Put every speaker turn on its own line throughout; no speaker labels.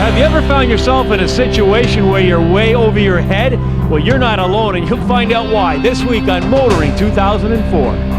Have you ever found yourself in a situation where you're way over your head? Well, you're not alone, and you'll find out why this week on Motoring 2004.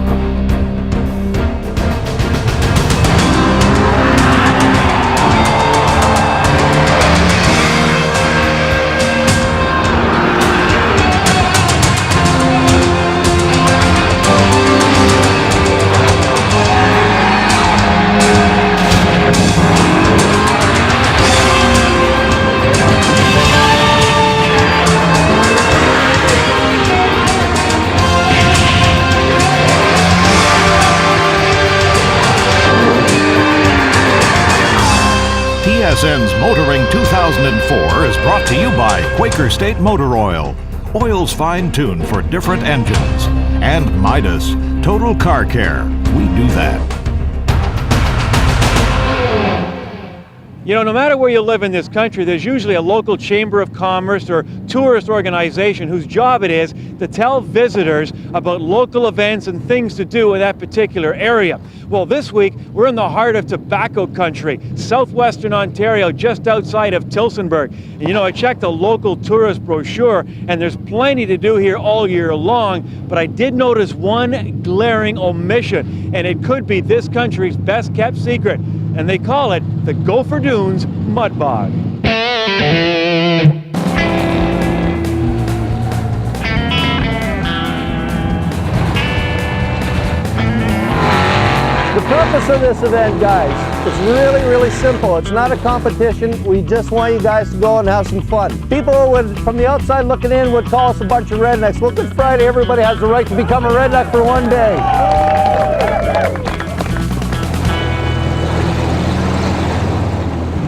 TSN's Motoring 2004 is brought to you by Quaker State Motor Oil. Oils fine-tuned for different engines. And Midas, Total Car Care. We do that.
You know, no matter where you live in this country, there's usually a local chamber of commerce or tourist organization whose job it is to tell visitors about local events and things to do in that particular area. Well, this week, we're in the heart of tobacco country, southwestern Ontario, just outside of Tillsonburg. And you know, I checked the local tourist brochure, and there's plenty to do here all year long, but I did notice one glaring omission, and it could be this country's best kept secret. And they call it the Gopher Dunes Mud Bog.
The purpose of this event, guys, is really simple. It's not a competition. We just want you guys to go and have some fun. People from the outside looking in would call us a bunch of rednecks. Well, Good Friday, everybody has the right to become a redneck for one day.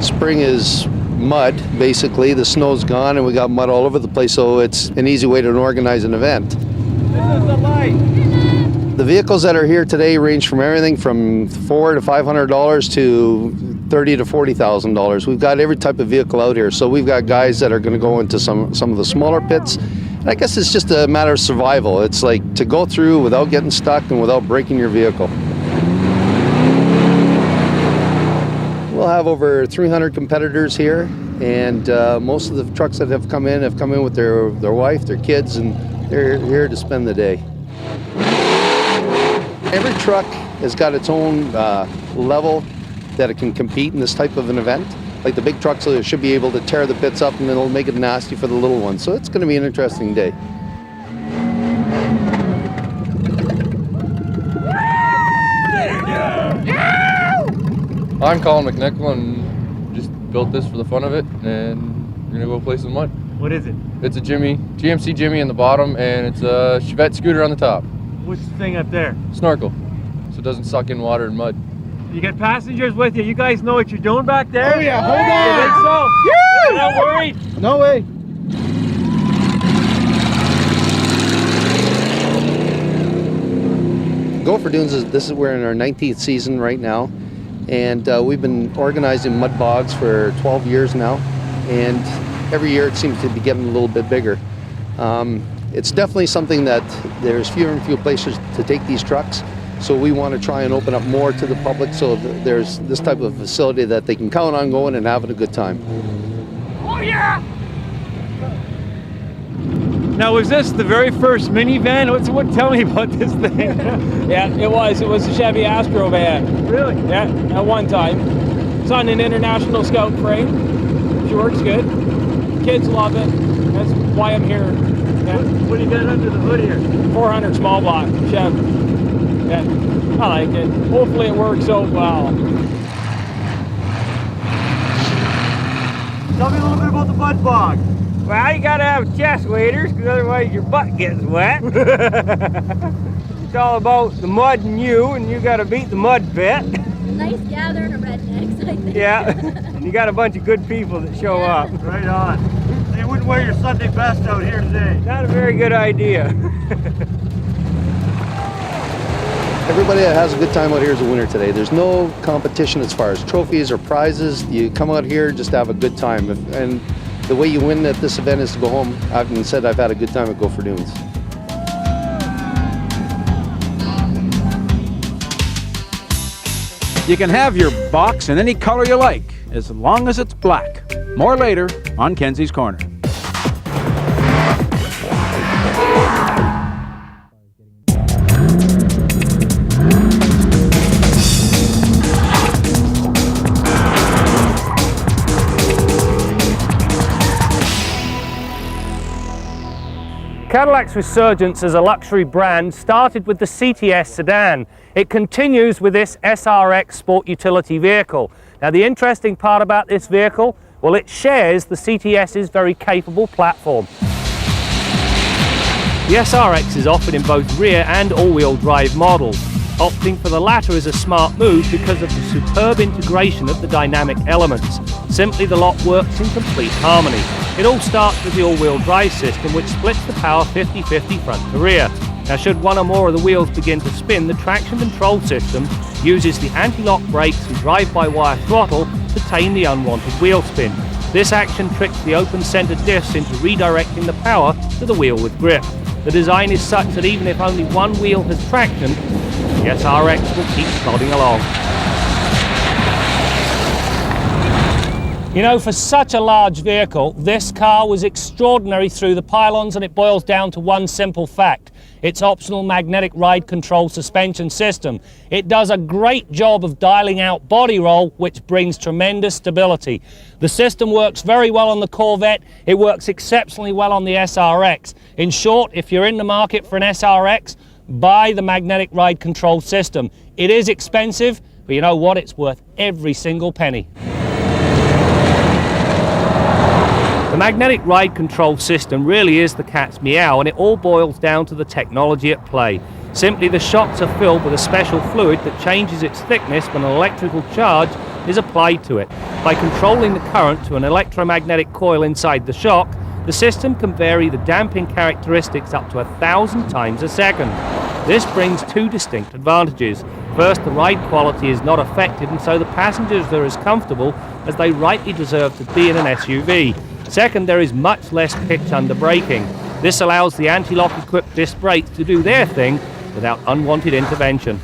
Spring is mud, basically. The snow's gone and we got mud all over the place, so it's an easy way to organize an event.
This is the light.
The vehicles that are here today range from everything from $400 to $500 to $30,000 to $40,000. We've got every type of vehicle out here, so we've got guys that are going to go into some of the smaller pits. And I guess it's just a matter of survival. It's like to go through without getting stuck and without breaking your vehicle. We'll have over 300 competitors here, and most of the trucks that have come in with their wife, their kids, and they're here to spend the day. Every truck has got its own level that it can compete in this type of an event. Like the big trucks should be able to tear the pits up, and it'll make it nasty for the little ones. So it's going to be an interesting day.
I'm Colin McNichol and just built this for the fun of it, and we're gonna go play some mud.
What is it?
It's a GMC Jimmy in the bottom, and it's a Chevette scooter on the top.
What's the thing up there?
Snorkel, so it doesn't suck in water and mud.
You got passengers with you. You guys know what you're doing back there?
Oh yeah, hold on.
You think so?
Yeah.
You're not worried?
No way.
Gopher Dunes we're in our 19th season right now. And we've been organizing mud bogs for 12 years now, and every year it seems to be getting a little bit bigger. It's definitely something that there's fewer and fewer places to take these trucks, so we want to try and open up more to the public so that there's this type of facility that they can count on going and having a good time.
Oh yeah! Now, was this the very first minivan? Tell me about this thing.
Yeah, it was. It was a Chevy Astro van.
Really?
Yeah, at one time. It's on an International Scout frame. She works good. Kids love it. That's why I'm here. Yeah.
What do you got under the hood here?
400 small block Chevy. Yeah, I like it. Hopefully it works out well.
Tell me a little bit about the mud bog.
Well, you gotta have chest waders, because otherwise your butt gets wet. It's all about the mud and you gotta beat the mud pit.
Nice gathering of rednecks, I think.
Yeah, you got a bunch of good people that show up.
Right on. So you wouldn't wear your Sunday best out here today?
Not a very good idea.
Everybody that has a good time out here is a winner today. There's no competition as far as trophies or prizes. You come out here just to have a good time. And the way you win at this event is to go home and said, I've had a good time at Gopher Dunes.
You can have your box in any color you like. as long as it's black. More later on Kenzie's Corner.
Cadillac's resurgence as a luxury brand started with the CTS sedan. It continues with this SRX sport utility vehicle. Now the interesting part about this vehicle, well, it shares the CTS's very capable platform. The SRX is offered in both rear and all-wheel drive models. Opting for the latter is a smart move because of the superb integration of the dynamic elements. Simply the lot works in complete harmony. It all starts with the all-wheel drive system, which splits the power 50-50 front to rear. Now should one or more of the wheels begin to spin, the traction control system uses the anti-lock brakes and drive-by-wire throttle to tame the unwanted wheel spin. This action tricks the open center diffs into redirecting the power to the wheel with grip. The design is such that even if only one wheel has traction, the SRX will keep plodding along. You know, for such a large vehicle, this car was extraordinary through the pylons, and it boils down to one simple fact. Its optional magnetic ride control suspension system. It does a great job of dialing out body roll, which brings tremendous stability. The system works very well on the Corvette. It works exceptionally well on the SRX. In short, if you're in the market for an SRX, buy the magnetic ride control system. It is expensive, but you know what? It's worth every single penny. The magnetic ride control system really is the cat's meow, and it all boils down to the technology at play. Simply the shocks are filled with a special fluid that changes its thickness when an electrical charge is applied to it. By controlling the current to an electromagnetic coil inside the shock, the system can vary the damping characteristics up to 1,000 times a second. This brings two distinct advantages. First, the ride quality is not affected, and so the passengers are as comfortable as they rightly deserve to be in an SUV. Second, there is much less pitch under braking. This allows the anti-lock equipped disc brakes to do their thing without unwanted intervention.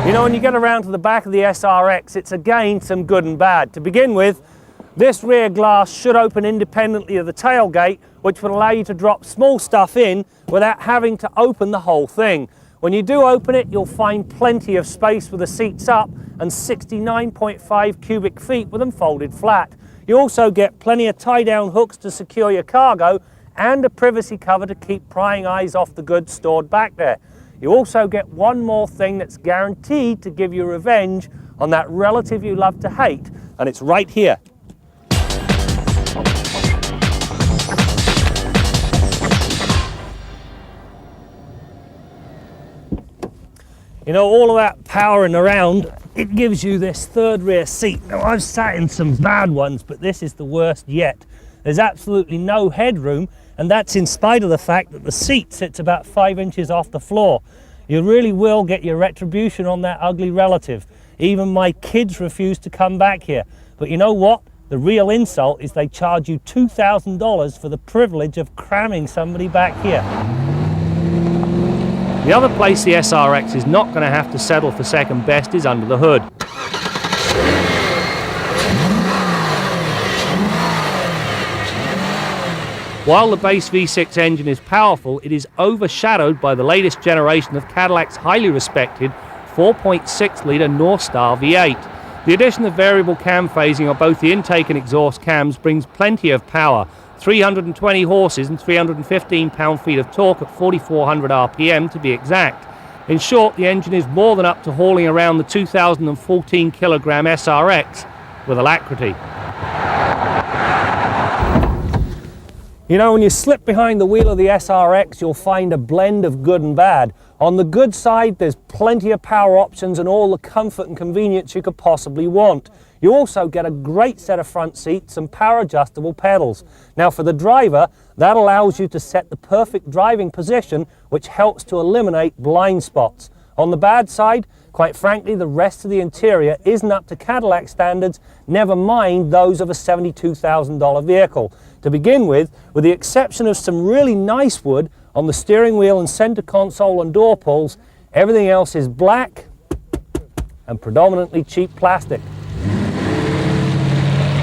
You know, when you get around to the back of the SRX, it's again some good and bad. To begin with, this rear glass should open independently of the tailgate, which will allow you to drop small stuff in without having to open the whole thing. When you do open it, you'll find plenty of space with the seats up and 69.5 cubic feet with them folded flat. You also get plenty of tie-down hooks to secure your cargo and a privacy cover to keep prying eyes off the goods stored back there. You also get one more thing that's guaranteed to give you revenge on that relative you love to hate, and it's right here. You know, all of that powering around, it gives you this third rear seat. Now, I've sat in some bad ones, but this is the worst yet. There's absolutely no headroom, and that's in spite of the fact that the seat sits about 5 inches off the floor. You really will get your retribution on that ugly relative. Even my kids refuse to come back here. But you know what? The real insult is they charge you $2,000 for the privilege of cramming somebody back here. The other place the SRX is not going to have to settle for second best is under the hood. While the base V6 engine is powerful, it is overshadowed by the latest generation of Cadillac's highly respected 4.6-litre North Star V8. The addition of variable cam phasing on both the intake and exhaust cams brings plenty of power. 320 horses and 315 pound-feet of torque at 4,400 RPM to be exact. In short, the engine is more than up to hauling around the 2014 kilogram SRX with alacrity. You know, when you slip behind the wheel of the SRX, you'll find a blend of good and bad. On the good side, there's plenty of power options and all the comfort and convenience you could possibly want. You also get a great set of front seats and power adjustable pedals. Now for the driver, that allows you to set the perfect driving position, which helps to eliminate blind spots. On the bad side, quite frankly, the rest of the interior isn't up to Cadillac standards, never mind those of a $72,000 vehicle. To begin with the exception of some really nice wood on the steering wheel and center console and door pulls, everything else is black and predominantly cheap plastic.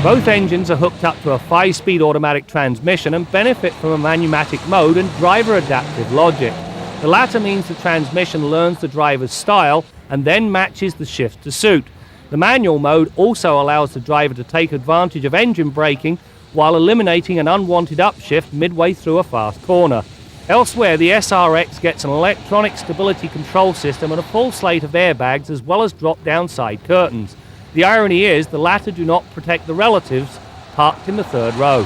Both engines are hooked up to a 5-speed automatic transmission and benefit from a manumatic mode and driver adaptive logic. The latter means the transmission learns the driver's style and then matches the shift to suit. The manual mode also allows the driver to take advantage of engine braking while eliminating an unwanted upshift midway through a fast corner. Elsewhere, the SRX gets an electronic stability control system and a full slate of airbags as well as drop-down side curtains. The irony is the latter do not protect the relatives parked in the third row.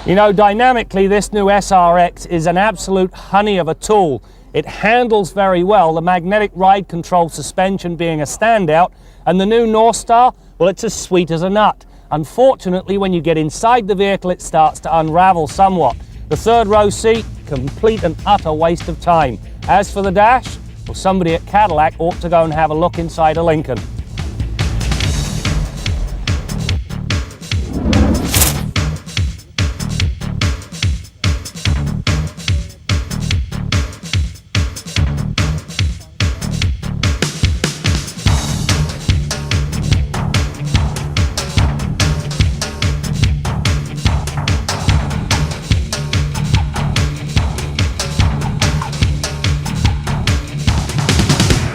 You know, dynamically, this new SRX is an absolute honey of a tool. It handles very well, the magnetic ride control suspension being a standout, and the new North Star, well, it's as sweet as a nut. Unfortunately, when you get inside the vehicle, it starts to unravel somewhat. The third row seat, complete and utter waste of time. As for the dash, well, somebody at Cadillac ought to go and have a look inside a Lincoln.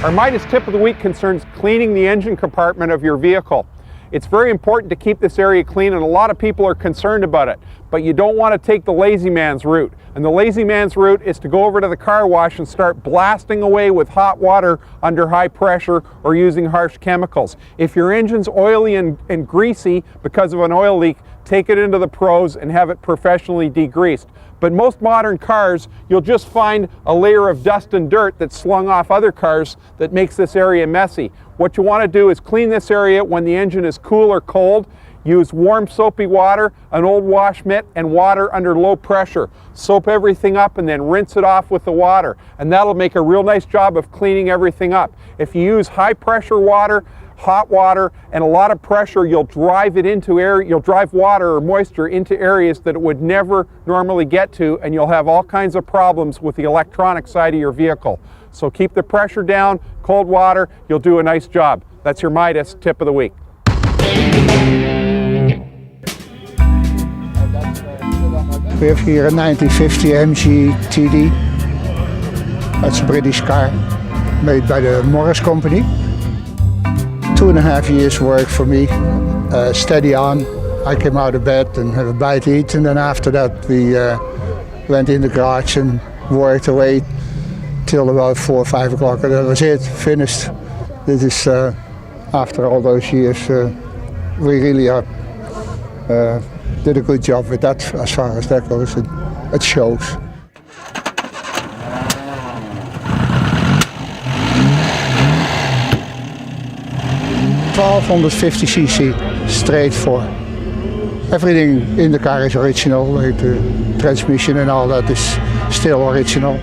Our Midas tip of the week concerns cleaning the engine compartment of your vehicle. It's very important to keep this area clean, and a lot of people are concerned about it, but you don't want to take the lazy man's route. And the lazy man's route is to go over to the car wash and start blasting away with hot water under high pressure or using harsh chemicals. If your engine's oily and greasy because of an oil leak, take it into the pros and have it professionally degreased. But most modern cars, you'll just find a layer of dust and dirt that's slung off other cars that makes this area messy. What you want to do is clean this area when the engine is cool or cold. Use warm soapy water, an old wash mitt, and water under low pressure. Soap everything up and then rinse it off with the water, and that'll make a real nice job of cleaning everything up. If you use high pressure water, hot water, and a lot of pressure, you'll drive it into air, you'll drive water or moisture into areas that it would never normally get to, and you'll have all kinds of problems with the electronic side of your vehicle. So keep the pressure down, cold water, you'll do a nice job. That's your Midas tip of the week.
We have here a 1950 MG TD. That's a British car made by the Morris Company. 2.5 years work for me, steady on. I came out of bed and had a bite to eat, and then after that we went in the garage and worked away till about 4 or 5 o'clock, and that was it, finished. This is, after all those years, we really did a good job with that as far as that goes. It shows. $1250cc, straight four. Everything in the car is original, like the transmission and all that is still original.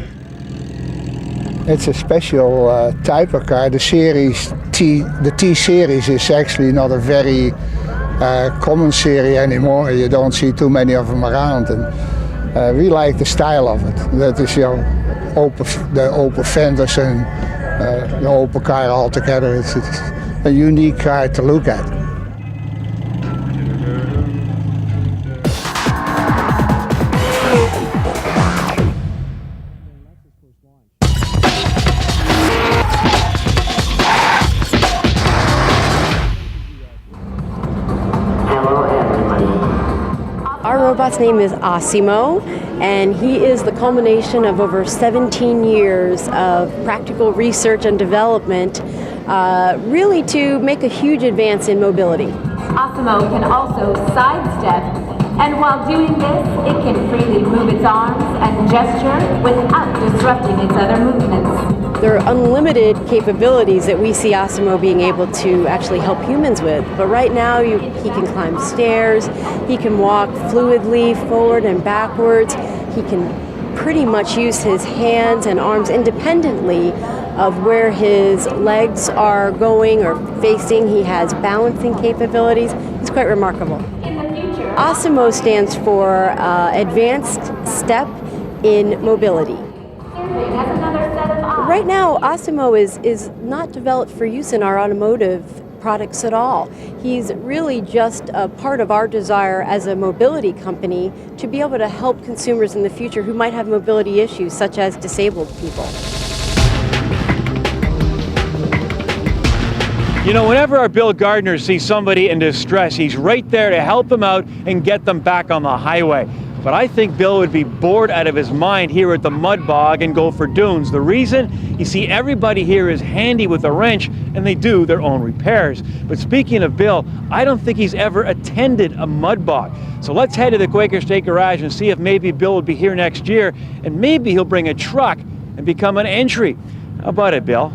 It's a special type of car. The series the T-series is actually not a very common series anymore. You don't see too many of them around, and we like the style of it. That is, the open fenders and the open car altogether. It's a unique car to look at.
Our robot's name is Asimo, and he is the culmination of over 17 years of practical research and development, really to make a huge advance in mobility.
Asimo can also sidestep, and while doing this, it can freely move its arms and gesture without disrupting its other movements.
There are unlimited capabilities that we see Asimo being able to actually help humans with. But right now, he can climb stairs, he can walk fluidly forward and backwards, he can pretty much use his hands and arms independently of where his legs are going or facing. He has balancing capabilities. It's quite remarkable. Asimo stands for Advanced Step in Mobility. Right now, Asimo is not developed for use in our automotive products at all. He's really just a part of our desire as a mobility company to be able to help consumers in the future who might have mobility issues, such as disabled people.
You know, whenever our Bill Gardner sees somebody in distress, he's right there to help them out and get them back on the highway. But I think Bill would be bored out of his mind here at the Mud Bog and Gopher Dunes. The reason? You see, everybody here is handy with a wrench and they do their own repairs. But speaking of Bill, I don't think he's ever attended a mud bog. So let's head to the Quaker State Garage and see if maybe Bill will be here next year, and maybe he'll bring a truck and become an entry. How about it, Bill?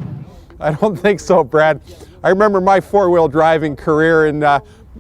I don't think so, Brad. I remember my four-wheel driving career, and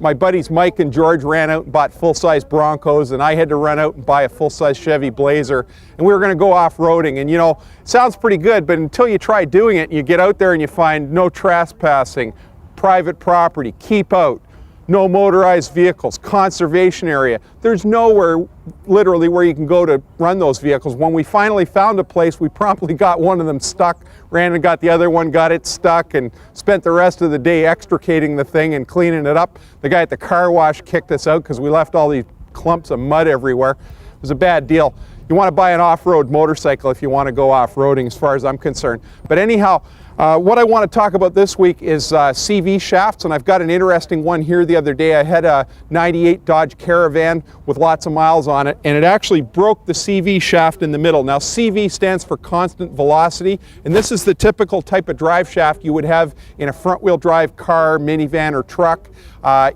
my buddies Mike and George ran out and bought full-size Broncos, and I had to run out and buy a full-size Chevy Blazer, and we were going to go off-roading. And you know, it sounds pretty good, but until you try doing it, you get out there and you find no trespassing, private property, keep out, no motorized vehicles, conservation area. There's nowhere literally where you can go to run those vehicles. When we finally found a place, we promptly got one of them stuck, ran and got the other one, got it stuck, and spent the rest of the day extricating the thing and cleaning it up. The guy at the car wash kicked us out because we left all these clumps of mud everywhere. It was a bad deal. You want to buy an off-road motorcycle if you want to go off-roading, as far as I'm concerned. But anyhow, what I want to talk about this week is CV shafts, and I've got an interesting one here the other day. I had a 98 Dodge Caravan with lots of miles on it, and it actually broke the CV shaft in the middle. Now, CV stands for constant velocity, and this is the typical type of drive shaft you would have in a front-wheel drive car, minivan, or truck,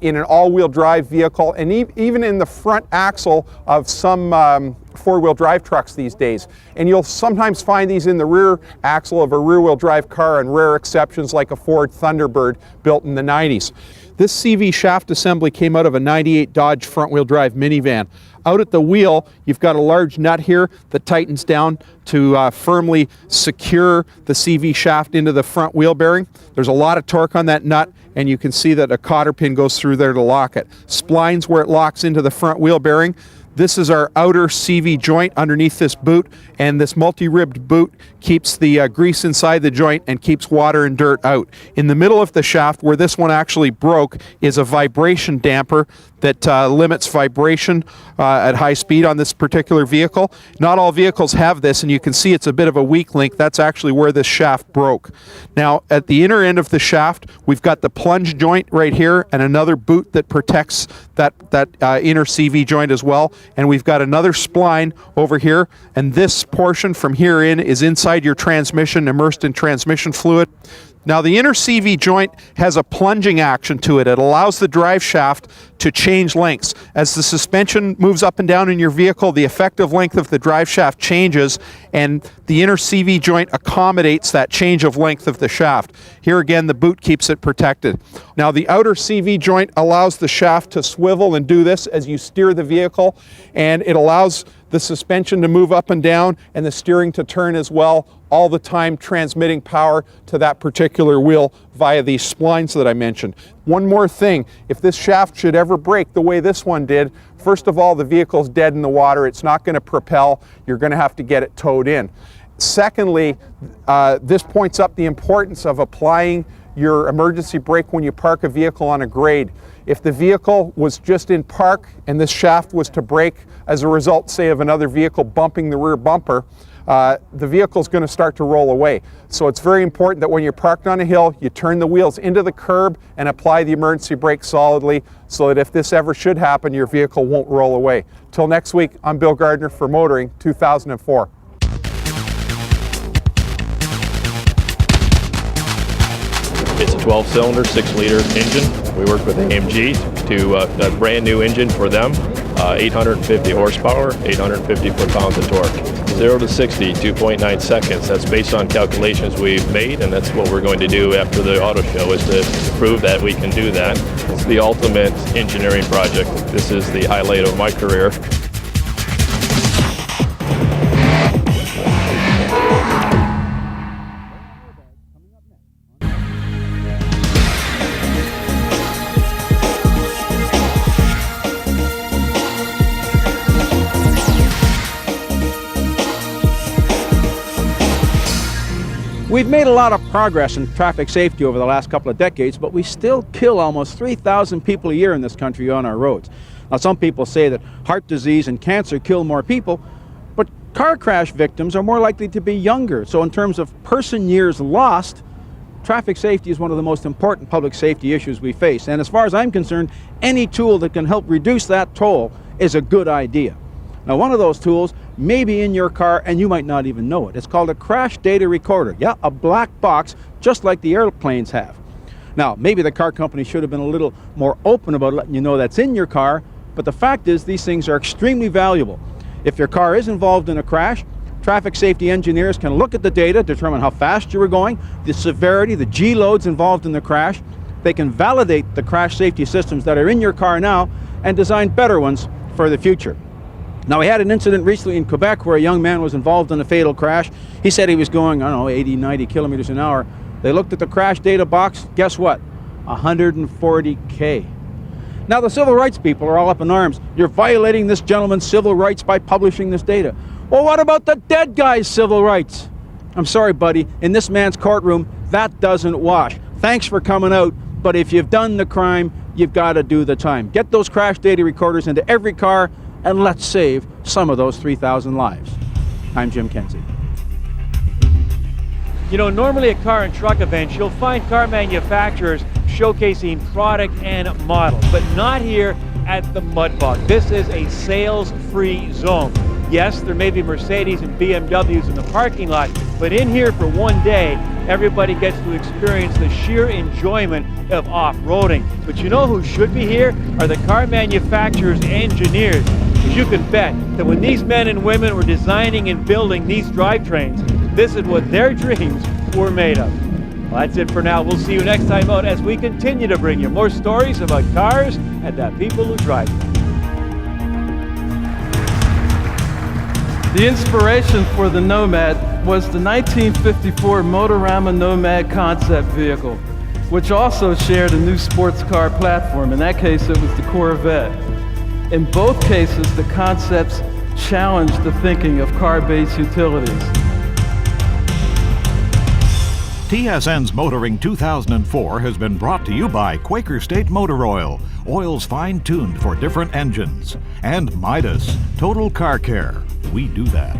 in an all-wheel drive vehicle, and even in the front axle of some four-wheel drive trucks these days. And you'll sometimes find these in the rear axle of a rear-wheel drive car, and rare exceptions like a Ford Thunderbird built in the 90s. This CV shaft assembly came out of a 98 Dodge front-wheel drive minivan. Out at the wheel, you've got a large nut here that tightens down to firmly secure the CV shaft into the front wheel bearing. There's a lot of torque on that nut, and you can see that a cotter pin goes through there to lock it. Splines where it locks into the front wheel bearing. This is our outer CV joint underneath this boot, and this multi-ribbed boot keeps the grease inside the joint and keeps water and dirt out. In the middle of the shaft, where this one actually broke, is a vibration damper that limits vibration at high speed on this particular vehicle. Not all vehicles have this, and you can see it's a bit of a weak link. That's actually where this shaft broke. Now, at the inner end of the shaft, we've got the plunge joint right here and another boot that protects that inner CV joint as well. And we've got another spline over here, and this portion from here in is inside your transmission, immersed in transmission fluid. Now, the inner CV joint has a plunging action to it. It allows the drive shaft to change lengths. As the suspension moves up and down in your vehicle, the effective length of the drive shaft changes, and the inner CV joint accommodates that change of length of the shaft. Here again, the boot keeps it protected. Now, the outer CV joint allows the shaft to swivel and do this as you steer the vehicle, and it allows the suspension to move up and down and the steering to turn as well, all the time transmitting power to that particular wheel via these splines that I mentioned. One more thing, if this shaft should ever break the way this one did, first of all, the vehicle's dead in the water. It's not going to propel. You're going to have to get it towed in. Secondly, this points up the importance of applying your emergency brake when you park a vehicle on a grade. If the vehicle was just in park and this shaft was to break as a result, say, of another vehicle bumping the rear bumper, the vehicle's going to start to roll away. So it's very important that when you're parked on a hill, you turn the wheels into the curb and apply the emergency brake solidly so that if this ever should happen, your vehicle won't roll away. Till next week, I'm Bill Gardner for Motoring 2004.
It's a 12-cylinder, 6-liter engine. We worked with AMG to a brand new engine for them, 850 horsepower, 850 foot-pounds of torque. 0 to 60, 2.9 seconds. That's based on calculations we've made, and that's what we're going to do after the auto show, is to prove that we can do that. It's the ultimate engineering project. This is the highlight of my career.
We've made a lot of progress in traffic safety over the last couple of decades, but we still kill almost 3,000 people a year in this country on our roads. Now, some people say that heart disease and cancer kill more people, but car crash victims are more likely to be younger. So in terms of person years lost, traffic safety is one of the most important public safety issues we face. And as far as I'm concerned, any tool that can help reduce that toll is a good idea. Now, one of those tools may be in your car and you might not even know it. It's called a crash data recorder. Yeah, a black box just like the airplanes have. Now, maybe the car company should have been a little more open about letting you know that's in your car, but the fact is these things are extremely valuable. If your car is involved in a crash, traffic safety engineers can look at the data, determine how fast you were going, the severity, the G loads involved in the crash. They can validate the crash safety systems that are in your car now and design better ones for the future. Now, we had an incident recently in Quebec where a young man was involved in a fatal crash. He said he was going, I don't know, 80, 90 kilometers an hour. They looked at the crash data box. Guess what? 140K. Now, the civil rights people are all up in arms. You're violating this gentleman's civil rights by publishing this data. Well, what about the dead guy's civil rights? I'm sorry, buddy. In this man's courtroom, that doesn't wash. Thanks for coming out, but if you've done the crime, you've got to do the time. Get those crash data recorders into every car, and let's save some of those 3,000 lives. I'm Jim Kenzie.
You know, normally at car and truck events, you'll find car manufacturers showcasing product and model, but not here at the Mud Bog. This is a sales-free zone. Yes, there may be Mercedes and BMWs in the parking lot, but in here for one day, everybody gets to experience the sheer enjoyment of off-roading. But you know who should be here? Are the car manufacturers' engineers. Because you can bet that when these men and women were designing and building these drivetrains, this is what their dreams were made of. Well, that's it for now. We'll see you next time out as we continue to bring you more stories about cars and the people who drive them.
The inspiration for the Nomad was the 1954 Motorama Nomad concept vehicle, which also shared a new sports car platform. In that case, it was the Corvette. In both cases, the concepts challenged the thinking of car-based utilities.
TSN's Motoring 2004 has been brought to you by Quaker State Motor Oil, oils fine-tuned for different engines, and Midas, Total Car Care. We do that.